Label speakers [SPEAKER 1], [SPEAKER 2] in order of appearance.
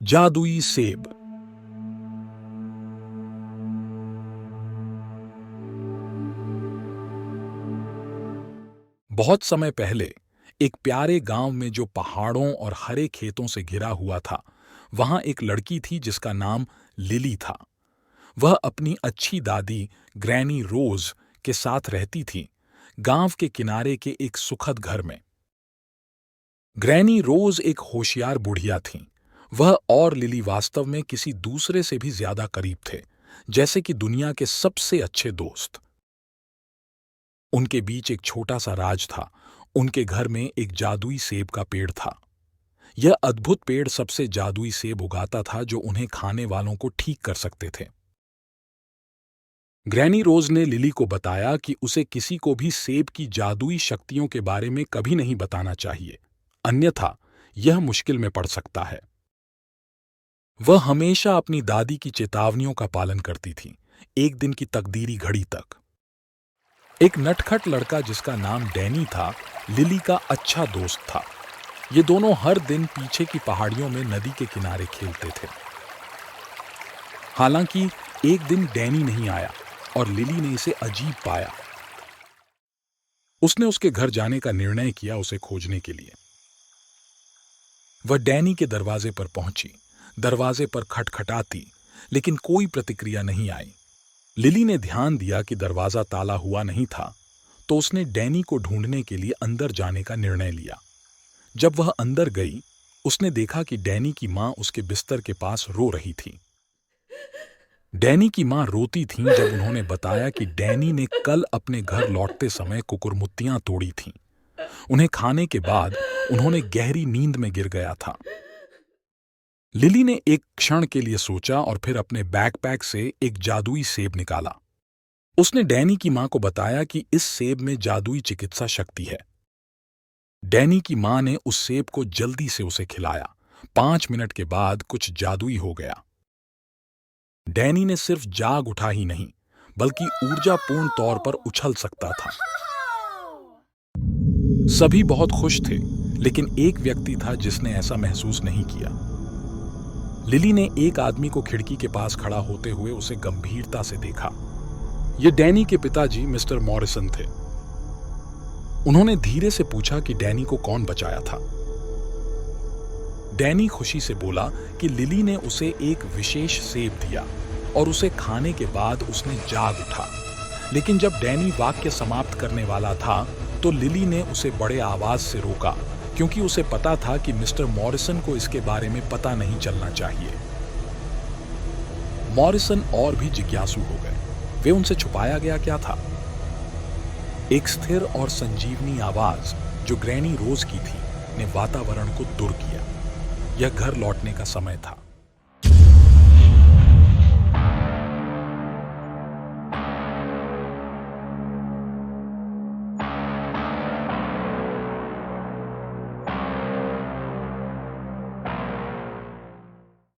[SPEAKER 1] जादुई सेब। बहुत समय पहले एक प्यारे गांव में जो पहाड़ों और हरे खेतों से घिरा हुआ था, वहां एक लड़की थी जिसका नाम लिली था। वह अपनी अच्छी दादी ग्रैनी रोज के साथ रहती थी, गांव के किनारे के एक सुखद घर में। ग्रैनी रोज एक होशियार बुढ़िया थीं। वह और लिली वास्तव में किसी दूसरे से भी ज्यादा करीब थे, जैसे कि दुनिया के सबसे अच्छे दोस्त। उनके बीच एक छोटा सा राज था। उनके घर में एक जादुई सेब का पेड़ था। यह अद्भुत पेड़ सबसे जादुई सेब उगाता था जो उन्हें खाने वालों को ठीक कर सकते थे। ग्रैनी रोज ने लिली को बताया कि उसे किसी को भी सेब की जादुई शक्तियों के बारे में कभी नहीं बताना चाहिए, अन्यथा यह मुश्किल में पड़ सकता है। वह हमेशा अपनी दादी की चेतावनियों का पालन करती थी, एक दिन की तकदीरी घड़ी तक। एक नटखट लड़का जिसका नाम डैनी था, लिली का अच्छा दोस्त था। ये दोनों हर दिन पीछे की पहाड़ियों में नदी के किनारे खेलते थे। हालांकि एक दिन डैनी नहीं आया और लिली ने इसे अजीब पाया। उसने उसके घर जाने का निर्णय किया उसे खोजने के लिए। वह डैनी के दरवाजे पर पहुंची, दरवाजे पर खटखटाती, लेकिन कोई प्रतिक्रिया नहीं आई। लिली ने ध्यान दिया कि दरवाजा ताला हुआ नहीं था, तो उसने डैनी को ढूंढने के लिए अंदर जाने का निर्णय लिया। जब वह अंदर गई, उसने देखा कि डैनी की मां उसके बिस्तर के पास रो रही थी। डैनी की मां रोती थीं जब उन्होंने बताया कि डैनी ने कल अपने घर लौटते समय कुकुरमुत्तियां तोड़ी थीं। उन्हें खाने के बाद उन्होंने गहरी नींद में गिर गया था। लिली ने एक क्षण के लिए सोचा और फिर अपने बैकपैक से एक जादुई सेब निकाला। उसने डैनी की मां को बताया कि इस सेब में जादुई चिकित्सा शक्ति है। डैनी की मां ने उस सेब को जल्दी से उसे खिलाया। 5 मिनट के बाद कुछ जादुई हो गया। डैनी ने सिर्फ जाग उठा ही नहीं, बल्कि ऊर्जापूर्ण तौर पर उछल सकता था। सभी बहुत खुश थे, लेकिन एक व्यक्ति था जिसने ऐसा महसूस नहीं किया। लिली ने एक आदमी को खिड़की के पास खड़ा होते हुए उसे गंभीरता से देखा। ये डैनी के पिताजी मिस्टर मॉरिसन थे। उन्होंने धीरे से पूछा कि डैनी को कौन बचाया था। डैनी खुशी से बोला कि लिली ने उसे एक विशेष सेब दिया और उसे खाने के बाद उसने जाग उठा। लेकिन जब डैनी वाक्य समाप्त करने वाला था, तो लिली ने उसे बड़े आवाज से रोका, क्योंकि उसे पता था कि मिस्टर मॉरिसन को इसके बारे में पता नहीं चलना चाहिए। मॉरिसन और भी जिज्ञासु हो गए। वे उनसे छुपाया गया क्या था? एक स्थिर और संजीवनी आवाज जो ग्रैनी रोज की थी ने वातावरण को दूर किया। यह घर लौटने का समय था।